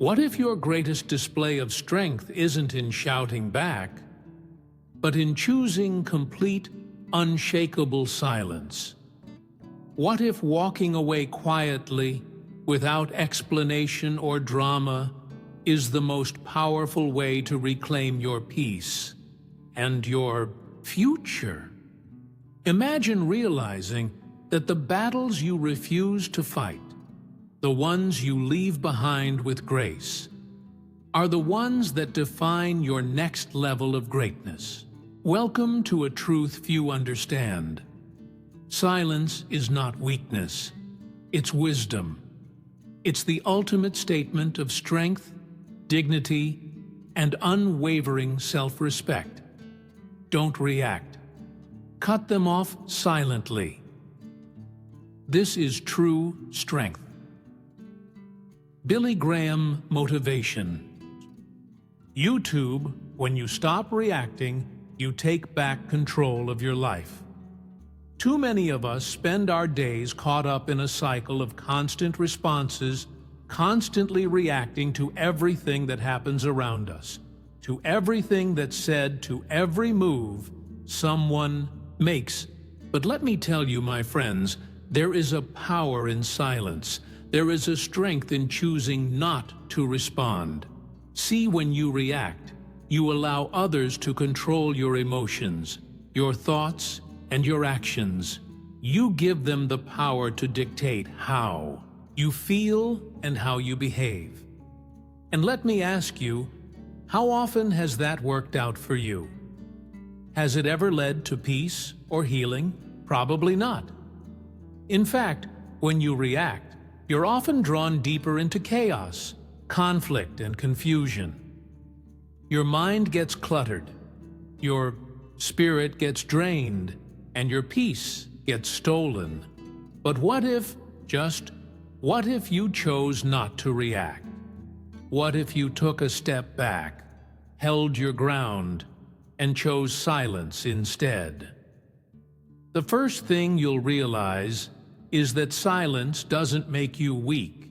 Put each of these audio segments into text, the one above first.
What if your greatest display of strength isn't in shouting back, but in choosing complete, unshakable silence? What if walking away quietly, without explanation or drama, is the most powerful way to reclaim your peace and your future? Imagine realizing that the battles you refuse to fight, the ones you leave behind with grace, are the ones that define your next level of greatness. Welcome to a truth few understand. Silence is not weakness, it's wisdom. It's the ultimate statement of strength, dignity, and unwavering self-respect. Don't react. Cut them off silently. This is true strength. Billy Graham motivation. YouTube, when you stop reacting, you take back control of your life. Too many of us spend our days caught up in a cycle of constant responses, constantly reacting to everything that happens around us, to everything that's said, to every move someone makes. But let me tell you, my friends, there is a power in silence. There is a strength in choosing not to respond. See, when you react, you allow others to control your emotions, your thoughts, and your actions. You give them the power to dictate how you feel and how you behave. And let me ask you, how often has that worked out for you? Has it ever led to peace or healing? Probably not. In fact, when you react, you're often drawn deeper into chaos, conflict, and confusion. Your mind gets cluttered, your spirit gets drained, and your peace gets stolen. But what if you chose not to react? What if you took a step back, held your ground, and chose silence instead? The first thing you'll realize is that silence doesn't make you weak.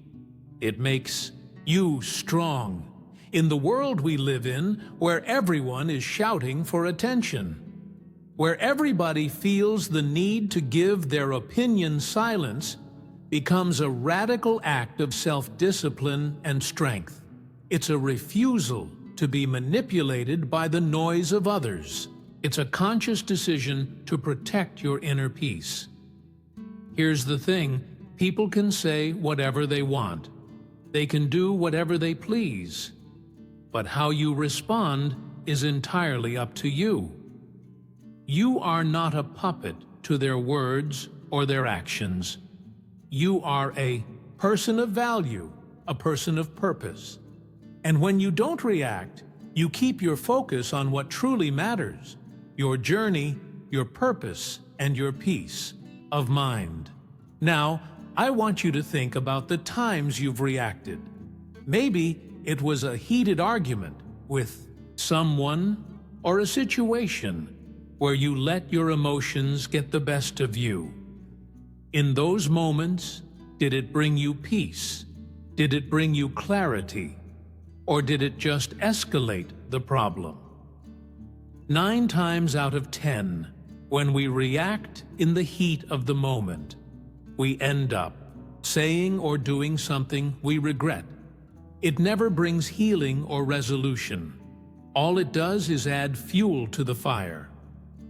It makes you strong. In the world we live in, where everyone is shouting for attention, where everybody feels the need to give their opinion, silence becomes a radical act of self-discipline and strength. It's a refusal to be manipulated by the noise of others. It's a conscious decision to protect your inner peace. Here's the thing, people can say whatever they want. They can do whatever they please. But how you respond is entirely up to you. You are not a puppet to their words or their actions. You are a person of value, a person of purpose. And when you don't react, you keep your focus on what truly matters, your journey, your purpose, and your peace of mind. Now, I want you to think about the times you've reacted. Maybe it was a heated argument with someone or a situation where you let your emotions get the best of you. In those moments, did it bring you peace? Did it bring you clarity? Or did it just escalate the problem? 9 times out of 10, when we react in the heat of the moment, we end up saying or doing something we regret. It never brings healing or resolution. All it does is add fuel to the fire.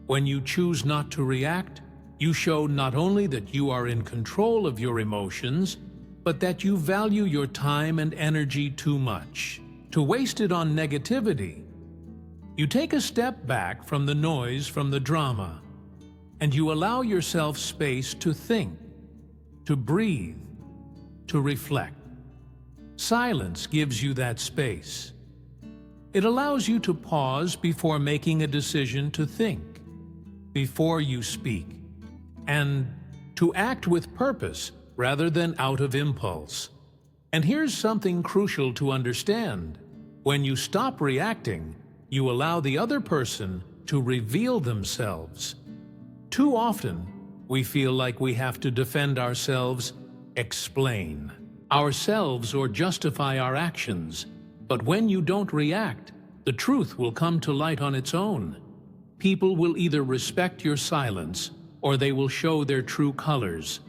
When you choose not to react, you show not only that you are in control of your emotions, but that you value your time and energy too much to waste it on negativity. You take a step back from the noise, from the drama, and you allow yourself space to think, to breathe, to reflect. Silence gives you that space. It allows you to pause before making a decision, to think before you speak, and to act with purpose rather than out of impulse. And here's something crucial to understand. When you stop reacting, you allow the other person to reveal themselves. Too often, we feel like we have to defend ourselves, explain. ourselves or justify our actions. But when you don't react, the truth will come to light on its own. People will either respect your silence or they will show their true colors.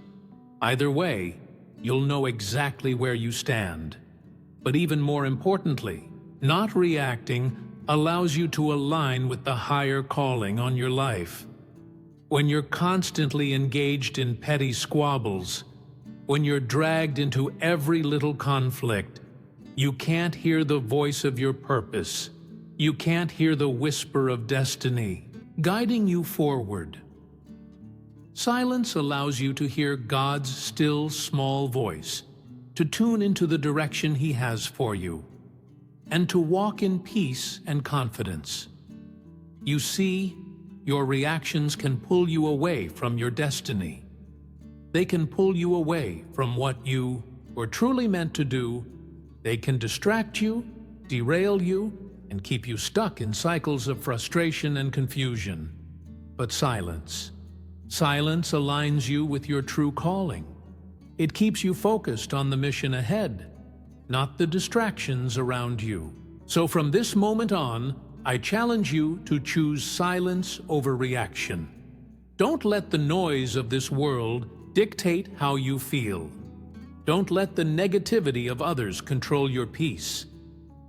Either way, you'll know exactly where you stand. But even more importantly, not reacting allows you to align with the higher calling on your life. When you're constantly engaged in petty squabbles, when you're dragged into every little conflict, you can't hear the voice of your purpose. You can't hear the whisper of destiny, guiding you forward. Silence allows you to hear God's still small voice, to tune into the direction He has for you, and to walk in peace and confidence. You see, your reactions can pull you away from your destiny. They can pull you away from what you were truly meant to do. They can distract you, derail you, and keep you stuck in cycles of frustration and confusion. But silence aligns you with your true calling. It keeps you focused on the mission ahead, not the distractions around you. So from this moment on, I challenge you to choose silence over reaction. Don't let the noise of this world dictate how you feel. Don't let the negativity of others control your peace.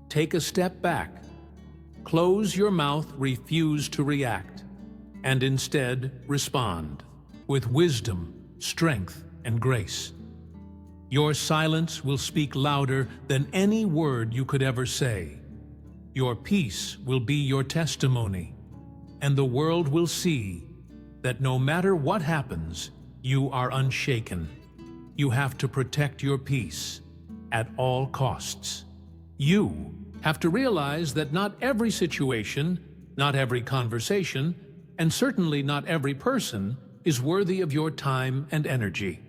Take a step back. Close your mouth, refuse to react, and instead respond with wisdom, strength, and grace. Your silence will speak louder than any word you could ever say. Your peace will be your testimony, and the world will see that no matter what happens, you are unshaken. You have to protect your peace at all costs. You have to realize that not every situation, not every conversation, and certainly not every person is worthy of your time and energy.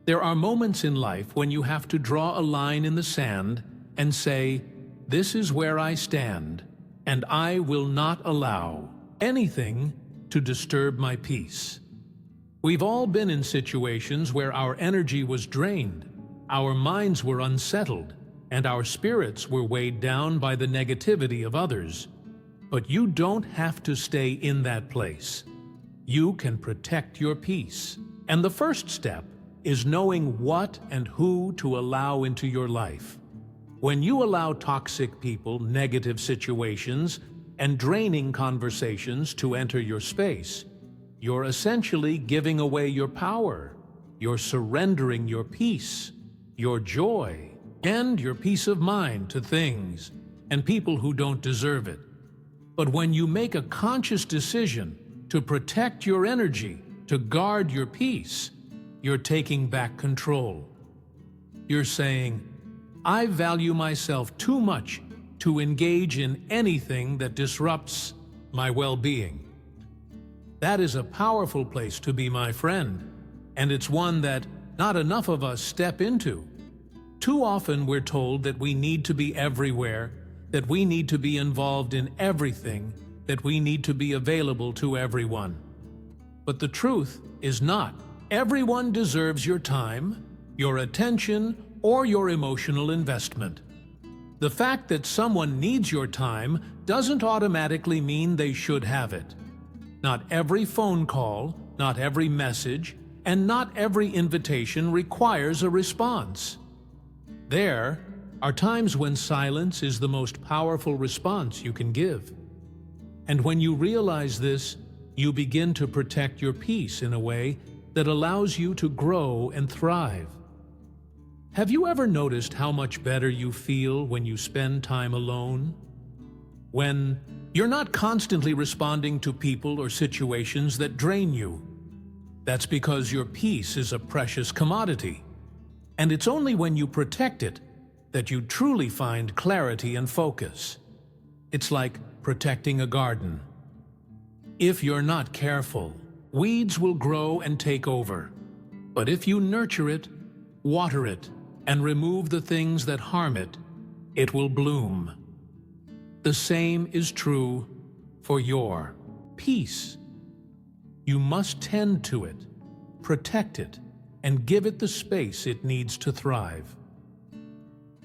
There are moments in life when you have to draw a line in the sand and say, "This is where I stand, and I will not allow anything to disturb my peace." We've all been in situations where our energy was drained, our minds were unsettled, and our spirits were weighed down by the negativity of others. But you don't have to stay in that place. You can protect your peace. And the first step is knowing what and who to allow into your life. When you allow toxic people, negative situations, and draining conversations to enter your space, you're essentially giving away your power. You're surrendering your peace, your joy, and your peace of mind to things and people who don't deserve it. But when you make a conscious decision to protect your energy, to guard your peace, you're taking back control. You're saying, "I value myself too much to engage in anything that disrupts my well-being." That is a powerful place to be, my friend, and it's one that not enough of us step into. Too often we're told that we need to be everywhere, that we need to be involved in everything, that we need to be available to everyone. But the truth is not. Everyone deserves your time, your attention, or your emotional investment. The fact that someone needs your time doesn't automatically mean they should have it. Not every phone call, not every message, and not every invitation requires a response. There are times when silence is the most powerful response you can give. And when you realize this, you begin to protect your peace in a way that allows you to grow and thrive. Have you ever noticed how much better you feel when you spend time alone? When you're not constantly responding to people or situations that drain you. That's because your peace is a precious commodity. And it's only when you protect it that you truly find clarity and focus. It's like protecting a garden. If you're not careful, weeds will grow and take over. But if you nurture it, water it, and remove the things that harm it, it will bloom. The same is true for your peace. You must tend to it, protect it, and give it the space it needs to thrive.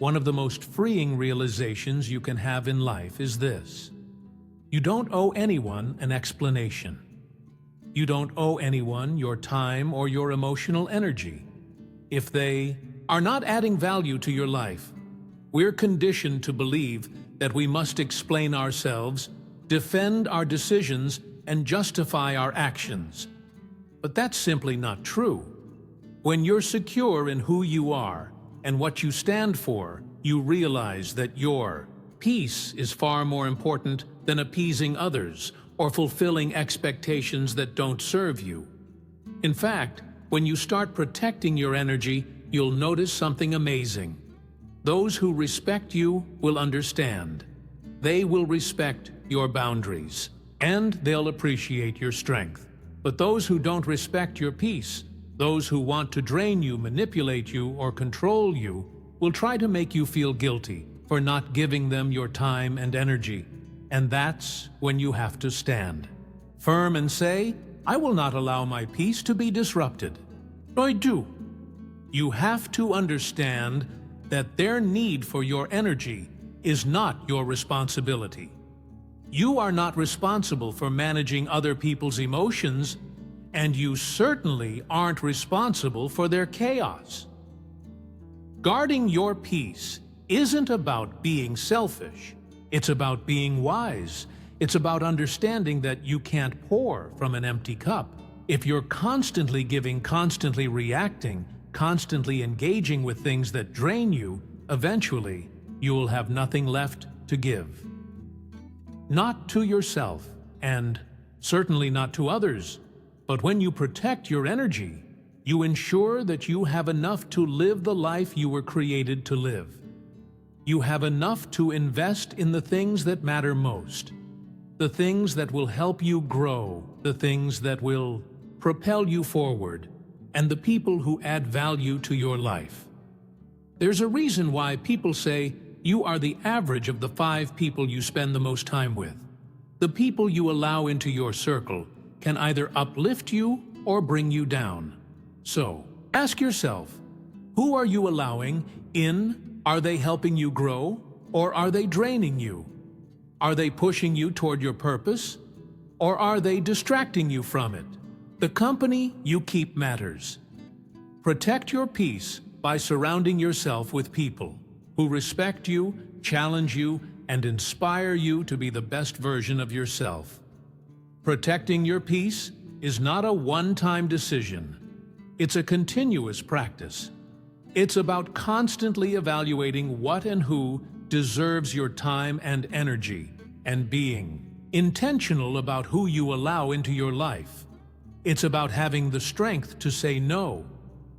one of the most freeing realizations you can have in life is this: you don't owe anyone an explanation. You don't owe anyone your time or your emotional energy. If they are not adding value to your life, we're conditioned to believe that we must explain ourselves, defend our decisions, and justify our actions. But that's simply not true. When you're secure in who you are and what you stand for, you realize that your peace is far more important than appeasing others or fulfilling expectations that don't serve you. In fact, when you start protecting your energy, you'll notice something amazing. Those who respect you will understand. They will respect your boundaries, and they'll appreciate your strength. But those who don't respect your peace, those who want to drain you, manipulate you, or control you, will try to make you feel guilty for not giving them your time and energy. And that's when you have to stand firm and say, "I will not allow my peace to be disrupted." I do. You have to understand that their need for your energy is not your responsibility. You are not responsible for managing other people's emotions, and you certainly aren't responsible for their chaos. Guarding your peace isn't about being selfish. It's about being wise. It's about understanding that you can't pour from an empty cup. If you're constantly giving, constantly reacting, constantly engaging with things that drain you, eventually you'll have nothing left to give. Not to yourself, and certainly not to others, but when you protect your energy, you ensure that you have enough to live the life you were created to live. You have enough to invest in the things that matter most, the things that will help you grow, the things that will propel you forward, and the people who add value to your life. There's a reason why people say you are the average of the 5 people you spend the most time with. The people you allow into your circle can either uplift you or bring you down. So, ask yourself, who are you allowing in? Are they helping you grow, or are they draining you? Are they pushing you toward your purpose, or are they distracting you from it? The company you keep matters. Protect your peace by surrounding yourself with people who respect you, challenge you, and inspire you to be the best version of yourself. Protecting your peace is not a one-time decision. It's a continuous practice. It's about constantly evaluating what and who deserves your time and energy, and being intentional about who you allow into your life. It's about having the strength to say no,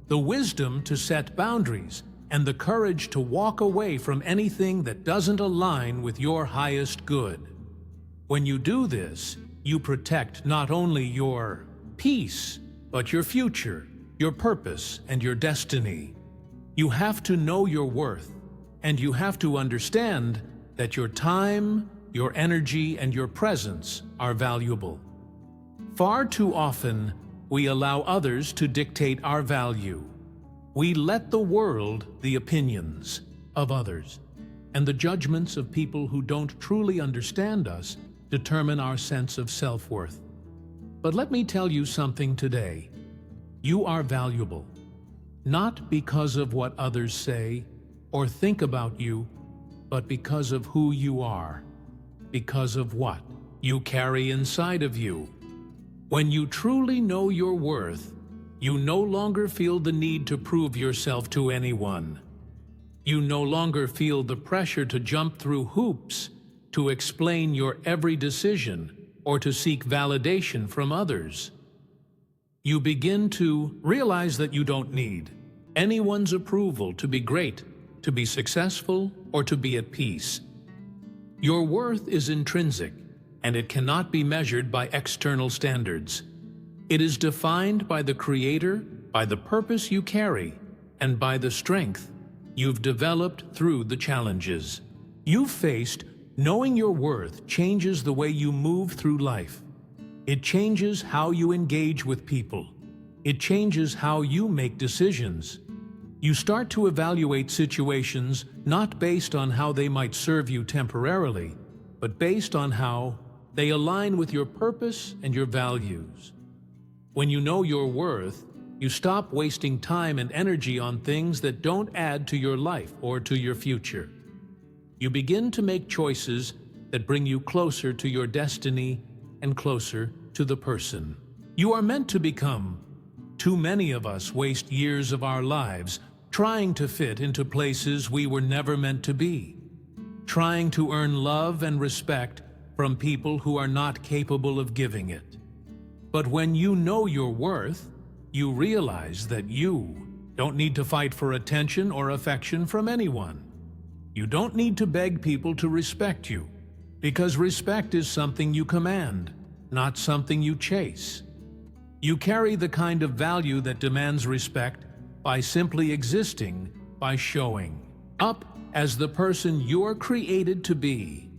the wisdom to set boundaries, and the courage to walk away from anything that doesn't align with your highest good. When you do this, you protect not only your peace, but your future, your purpose, and your destiny. You have to know your worth, and you have to understand that your time, your energy, and your presence are valuable. Far too often, we allow others to dictate our value. We let the world, the opinions of others, and the judgments of people who don't truly understand us determine our sense of self-worth. But let me tell you something today. You are valuable. Not because of what others say or think about you, but because of who you are, because of what you carry inside of you. When you truly know your worth, you no longer feel the need to prove yourself to anyone. You no longer feel the pressure to jump through hoops, to explain your every decision, or to seek validation from others. You begin to realize that you don't need anyone's approval to be great, to be successful, or to be at peace. Your worth is intrinsic, and it cannot be measured by external standards. It is defined by the Creator, by the purpose you carry, and by the strength you've developed through the challenges you've faced. Knowing your worth changes the way you move through life. It changes how you engage with people. It changes how you make decisions. You start to evaluate situations not based on how they might serve you temporarily, but based on how they align with your purpose and your values. When you know your worth, you stop wasting time and energy on things that don't add to your life or to your future. You begin to make choices that bring you closer to your destiny and closer to the person you are meant to become. Too many of us waste years of our lives trying to fit into places we were never meant to be, trying to earn love and respect from people who are not capable of giving it. But when you know your worth, you realize that you don't need to fight for attention or affection from anyone. You don't need to beg people to respect you, because respect is something you command, not something you chase. You carry the kind of value that demands respect by simply existing, by showing up as the person you're created to be.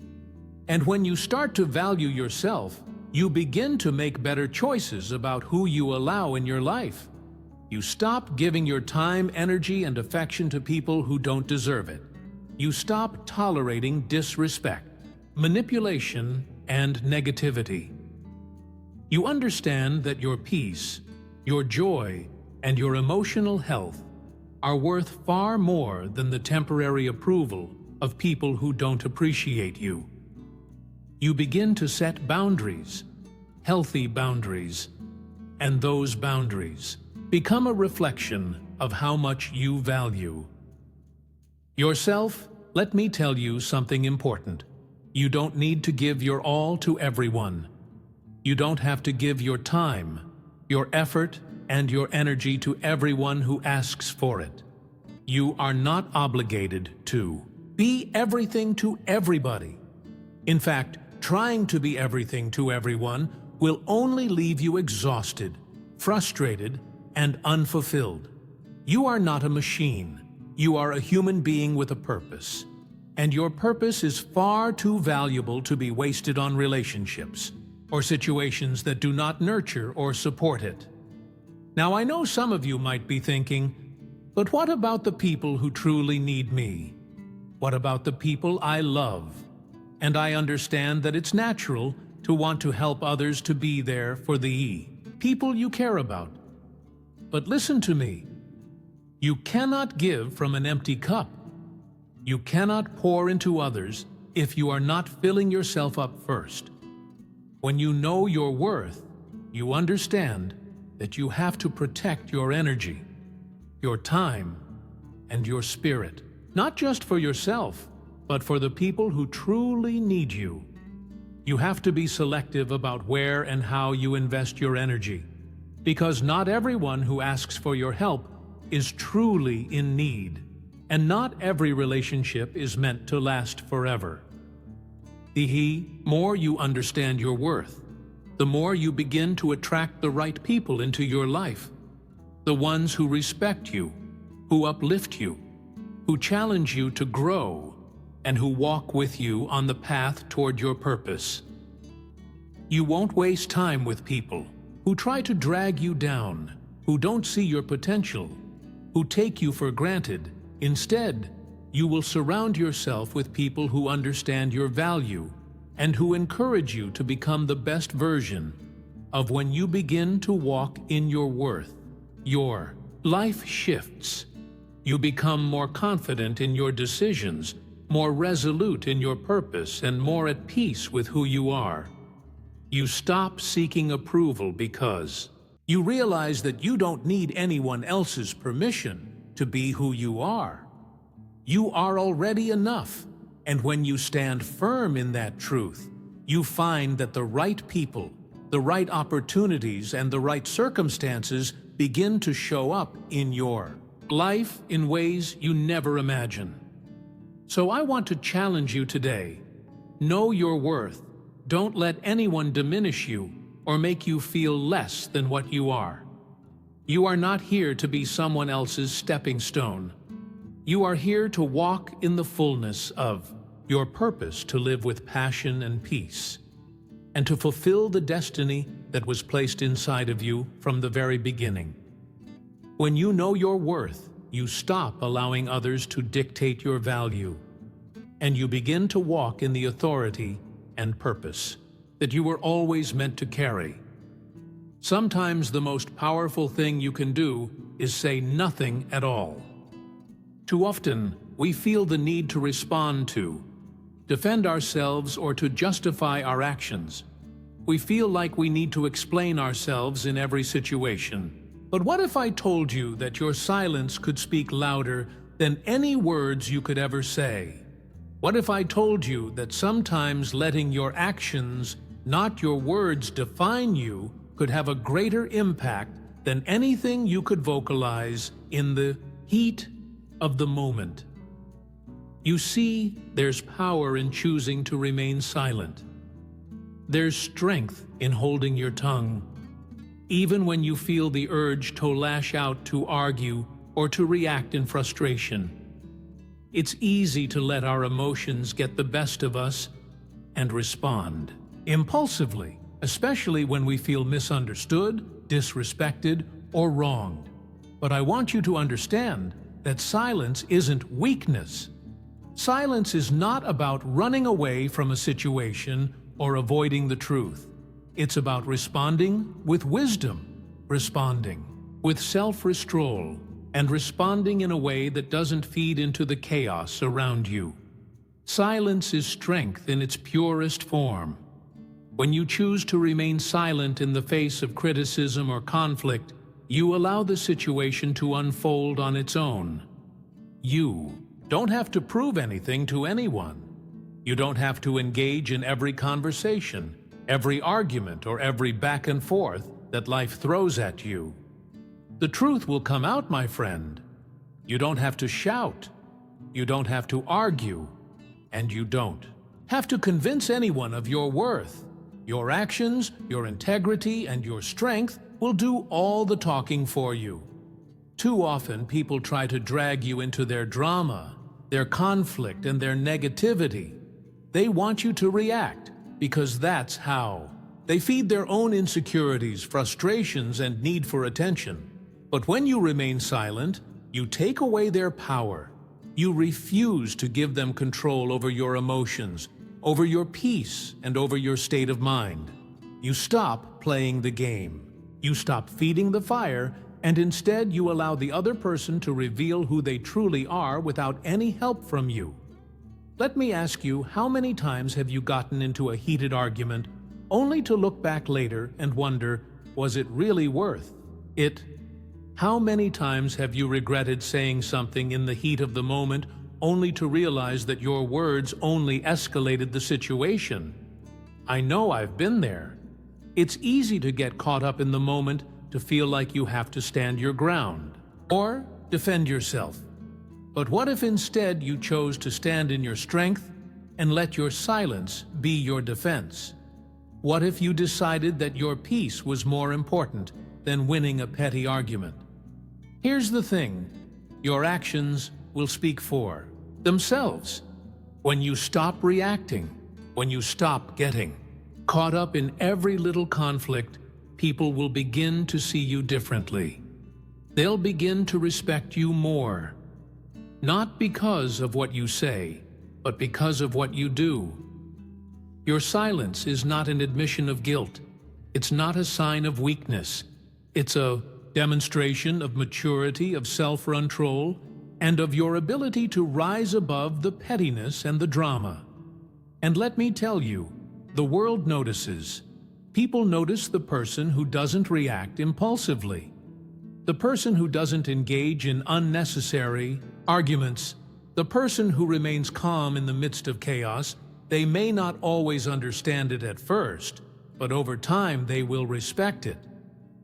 And when you start to value yourself, you begin to make better choices about who you allow in your life. You stop giving your time, energy, and affection to people who don't deserve it. You stop tolerating disrespect, manipulation, and negativity. You understand that your peace, your joy, and your emotional health are worth far more than the temporary approval of people who don't appreciate you. You begin to set boundaries, healthy boundaries, and those boundaries become a reflection of how much you value yourself. Let me tell you something important. You don't need to give your all to everyone. You don't have to give your time, your effort, and your energy to everyone who asks for it. You are not obligated to be everything to everybody. In fact, trying to be everything to everyone will only leave you exhausted, frustrated, and unfulfilled. You are not a machine. You are a human being with a purpose. And your purpose is far too valuable to be wasted on relationships or situations that do not nurture or support it. Now, I know some of you might be thinking, but what about the people who truly need me? What about the people I love? And I understand that it's natural to want to help others to be there for the people you care about. But listen to me. You cannot give from an empty cup. You cannot pour into others if you are not filling yourself up first. When you know your worth, you understand that you have to protect your energy, your time, and your spirit, not just for yourself, but for the people who truly need you. You have to be selective about where and how you invest your energy, because not everyone who asks for your help is truly in need, and not every relationship is meant to last forever. The more you understand your worth, the more you begin to attract the right people into your life, the ones who respect you, who uplift you, who challenge you to grow, and who walk with you on the path toward your purpose. You won't waste time with people who try to drag you down, who don't see your potential, who take you for granted. Instead, you will surround yourself with people who understand your value and who encourage you to become the best version of when you begin to walk in your worth. Your life shifts. You become more confident in your decisions, more resolute in your purpose, and more at peace with who you are. You stop seeking approval because you realize that you don't need anyone else's permission to be who you are. You are already enough, and when you stand firm in that truth, you find that the right people, the right opportunities, and the right circumstances begin to show up in your life in ways you never imagined. So I want to challenge you today. Know your worth. Don't let anyone diminish you or make you feel less than what you are. You are not here to be someone else's stepping stone. You are here to walk in the fullness of your purpose, to live with passion and peace, and to fulfill the destiny that was placed inside of you from the very beginning. When you know your worth, you stop allowing others to dictate your value, and you begin to walk in the authority and purpose that you were always meant to carry. Sometimes the most powerful thing you can do is say nothing at all. Too often, we feel the need to respond to, defend ourselves, or to justify our actions. We feel like we need to explain ourselves in every situation. But what if I told you that your silence could speak louder than any words you could ever say? What if I told you that sometimes letting your actions, not your words, define you could have a greater impact than anything you could vocalize in the heat of the moment? You see, there's power in choosing to remain silent. There's strength in holding your tongue, even when you feel the urge to lash out, to argue, or to react in frustration. It's easy to let our emotions get the best of us and respond impulsively, especially when we feel misunderstood, disrespected, or wronged. But I want you to understand that silence isn't weakness. Silence is not about running away from a situation or avoiding the truth. It's about responding with wisdom, responding with self-restraint, and responding in a way that doesn't feed into the chaos around you. Silence is strength in its purest form. When you choose to remain silent in the face of criticism or conflict, you allow the situation to unfold on its own. You don't have to prove anything to anyone. You don't have to engage in every conversation, every argument, or every back and forth that life throws at you. The truth will come out, my friend. You don't have to shout. You don't have to argue. And you don't have to convince anyone of your worth. Your actions, your integrity, and your strength will do all the talking for you. Too often, people try to drag you into their drama, their conflict, and their negativity. They want you to react because that's how. They feed their own insecurities, frustrations, and need for attention. But when you remain silent, you take away their power. You refuse to give them control over your emotions, over your peace, and over your state of mind. You stop playing the game. You stop feeding the fire, and instead you allow the other person to reveal who they truly are without any help from you. Let me ask you, how many times have you gotten into a heated argument only to look back later and wonder, was it really worth it? How many times have you regretted saying something in the heat of the moment only to realize that your words only escalated the situation? I know I've been there. It's easy to get caught up in the moment, to feel like you have to stand your ground or defend yourself. But what if instead you chose to stand in your strength and let your silence be your defense? What if you decided that your peace was more important than winning a petty argument? Here's the thing, your actions will speak for themselves. When you stop reacting, when you stop getting caught up in every little conflict, people will begin to see you differently. They'll begin to respect you more. Not because of what you say, but because of what you do. Your silence is not an admission of guilt. It's not a sign of weakness. It's a demonstration of maturity, of self-control, and of your ability to rise above the pettiness and the drama. And let me tell you, the world notices. People notice the person who doesn't react impulsively, the person who doesn't engage in unnecessary arguments, the person who remains calm in the midst of chaos. They may not always understand it at first, but over time they will respect it.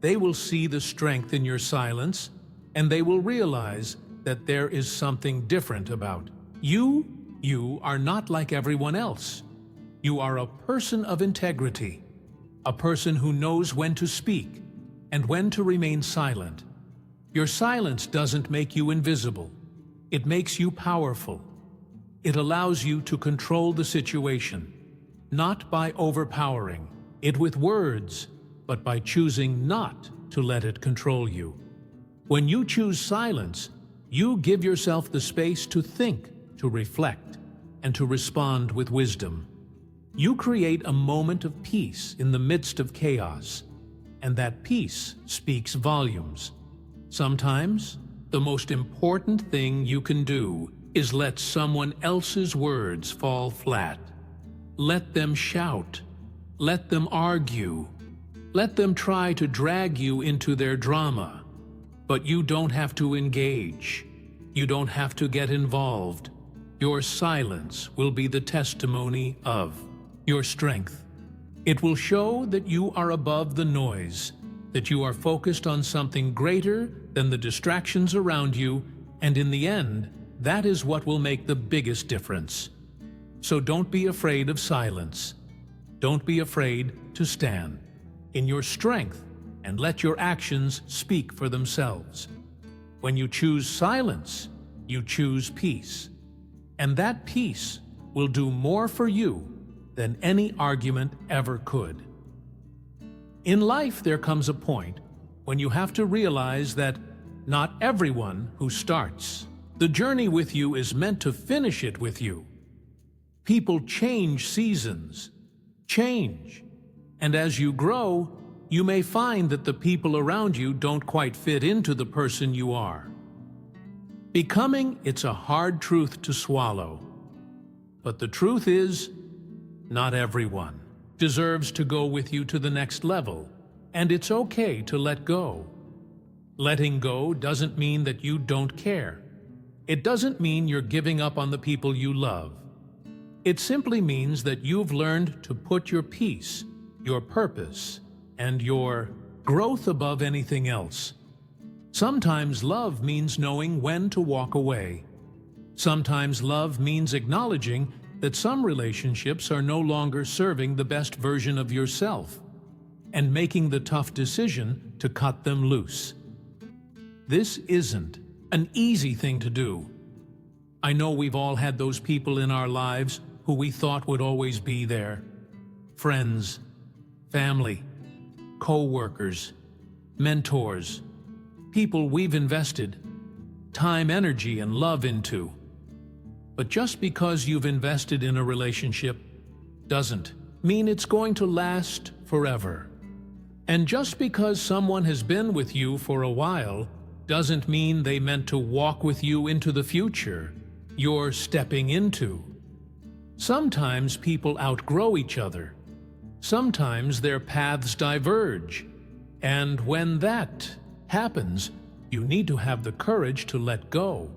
They will see the strength in your silence, and they will realize that there is something different about you. You are not like everyone else. You are a person of integrity, a person who knows when to speak and when to remain silent. Your silence doesn't make you invisible. It makes you powerful. It allows you to control the situation, not by overpowering it with words, but by choosing not to let it control you. When you choose silence, You give yourself the space to think, to reflect, and to respond with wisdom. You create a moment of peace in the midst of chaos, and that peace speaks volumes. Sometimes, the most important thing you can do is let someone else's words fall flat. Let them shout. Let them argue. Let them try to drag you into their drama. But you don't have to engage. You don't have to get involved. Your silence will be the testimony of your strength. It will show that you are above the noise, that you are focused on something greater than the distractions around you, and in the end, that is what will make the biggest difference. So don't be afraid of silence. Don't be afraid to stand in your strength and let your actions speak for themselves. When you choose silence, you choose peace. And that peace will do more for you than any argument ever could. In life, there comes a point when you have to realize that not everyone who starts the journey with you is meant to finish it with you. People change seasons, change, and as you grow, you may find that the people around you don't quite fit into the person you are. Becoming, it's a hard truth to swallow. But the truth is, not everyone deserves to go with you to the next level, and it's okay to let go. Letting go doesn't mean that you don't care. It doesn't mean you're giving up on the people you love. It simply means that you've learned to put your peace, your purpose, and your growth above anything else. Sometimes love means knowing when to walk away. Sometimes love means acknowledging that some relationships are no longer serving the best version of yourself, and making the tough decision to cut them loose. This isn't an easy thing to do. I know we've all had those people in our lives who we thought would always be there. Friends, family, co-workers, mentors, people we've invested time, energy, and love into. But just because you've invested in a relationship doesn't mean it's going to last forever. And just because someone has been with you for a while doesn't mean they meant to walk with you into the future you're stepping into. Sometimes people outgrow each other. Sometimes their paths diverge. And when that happens, you need to have the courage to let go.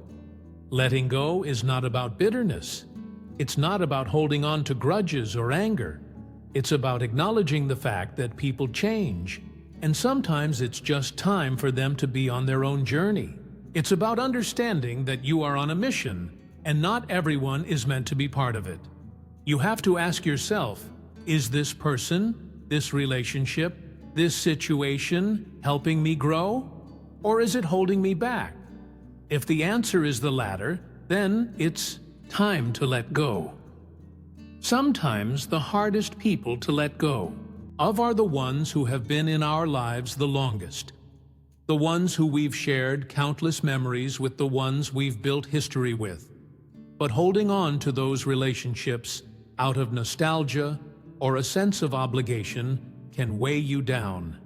Letting go is not about bitterness. It's not about holding on to grudges or anger. It's about acknowledging the fact that people change, and sometimes it's just time for them to be on their own journey. It's about understanding that you are on a mission, and not everyone is meant to be part of it. You have to ask yourself, is this person, this relationship, this situation helping me grow, or is it holding me back? If the answer is the latter, then it's time to let go. Sometimes the hardest people to let go of are the ones who have been in our lives the longest, the ones who we've shared countless memories with, the ones we've built history with. But holding on to those relationships out of nostalgia or a sense of obligation can weigh you down.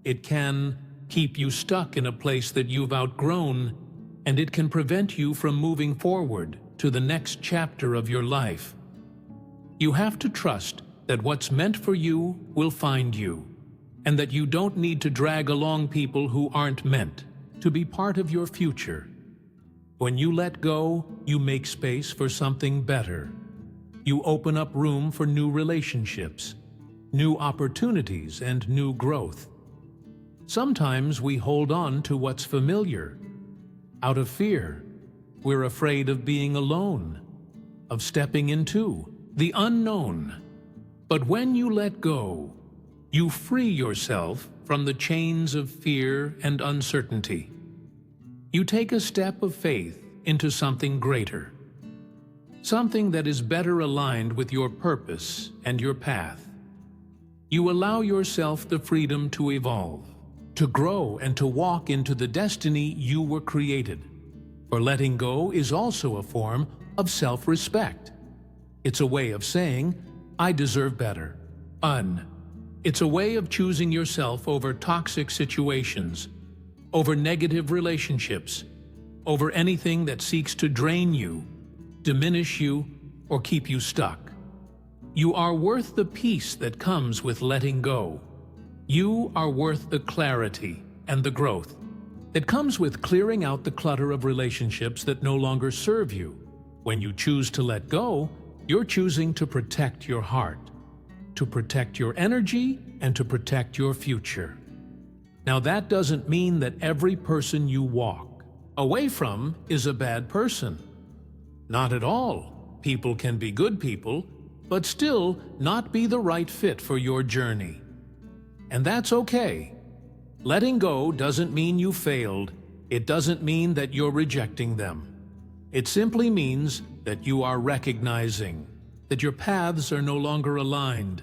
It can keep you stuck in a place that you've outgrown, and it can prevent you from moving forward to the next chapter of your life. You have to trust that what's meant for you will find you, and that you don't need to drag along people who aren't meant to be part of your future. When you let go, you make space for something better. You open up room for new relationships, new opportunities, and new growth. Sometimes we hold on to what's familiar. Out of fear, we're afraid of being alone, of stepping into the unknown. But when you let go, you free yourself from the chains of fear and uncertainty. You take a step of faith into something greater, something that is better aligned with your purpose and your path. You allow yourself the freedom to evolve, to grow, and to walk into the destiny you were created For letting go is also a form of self-respect. It's a way of saying, I deserve better. It's a way of choosing yourself over toxic situations, over negative relationships, over anything that seeks to drain you, diminish you, or keep you stuck. You are worth the peace that comes with letting go. You are worth the clarity and the growth that comes with clearing out the clutter of relationships that no longer serve you. When you choose to let go, you're choosing to protect your heart, to protect your energy, and to protect your future. Now, that doesn't mean that every person you walk away from is a bad person. Not at all. People can be good people, but still not be the right fit for your journey. And that's okay. Letting go doesn't mean you failed. It doesn't mean that you're rejecting them. It simply means that you are recognizing that your paths are no longer aligned.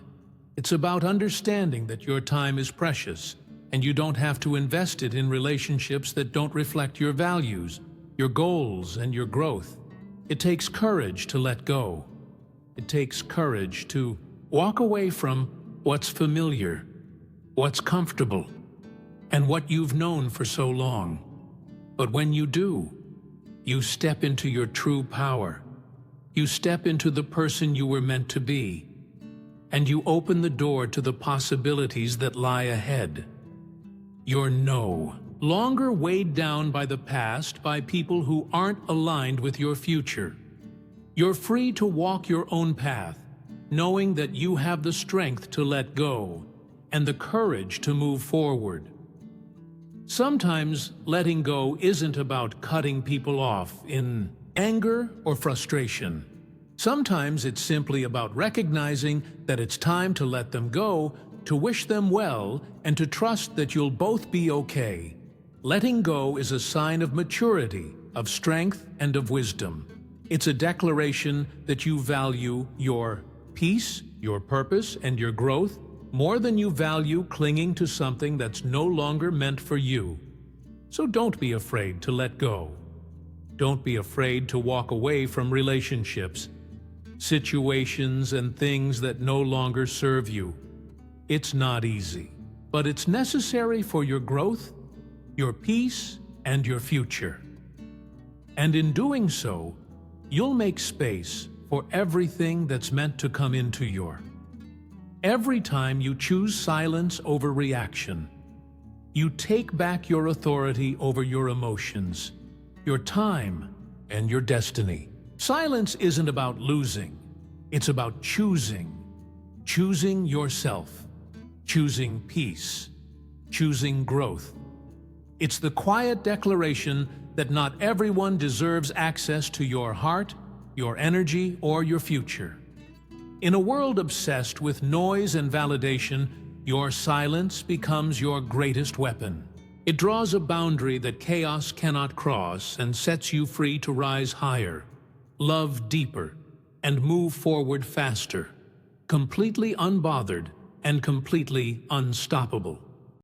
It's about understanding that your time is precious, and you don't have to invest it in relationships that don't reflect your values, your goals, and your growth. It takes courage to let go. It takes courage to walk away from what's familiar, what's comfortable, and what you've known for so long. But when you do, you step into your true power. You step into the person you were meant to be, and you open the door to the possibilities that lie ahead. You're no longer weighed down by the past, by people who aren't aligned with your future. You're free to walk your own path, knowing that you have the strength to let go and the courage to move forward. Sometimes letting go isn't about cutting people off in anger or frustration. Sometimes it's simply about recognizing that it's time to let them go, to wish them well, and to trust that you'll both be okay. Letting go is a sign of maturity, of strength, and of wisdom. It's a declaration that you value your peace, your purpose, and your growth more than you value clinging to something that's no longer meant for you. So don't be afraid to let go. Don't be afraid to walk away from relationships, situations, and things that no longer serve you. It's not easy, but it's necessary for your growth, your peace, and your future. And in doing so, you'll make space for everything that's meant to come into your. Every time you choose silence over reaction, you take back your authority over your emotions, your time, and your destiny. Silence isn't about losing. It's about choosing. Choosing yourself. Choosing peace. Choosing growth. It's the quiet declaration that not everyone deserves access to your heart, your energy, or your future. In a world obsessed with noise and validation, your silence becomes your greatest weapon. It draws a boundary that chaos cannot cross and sets you free to rise higher, love deeper, and move forward faster, completely unbothered and completely unstoppable.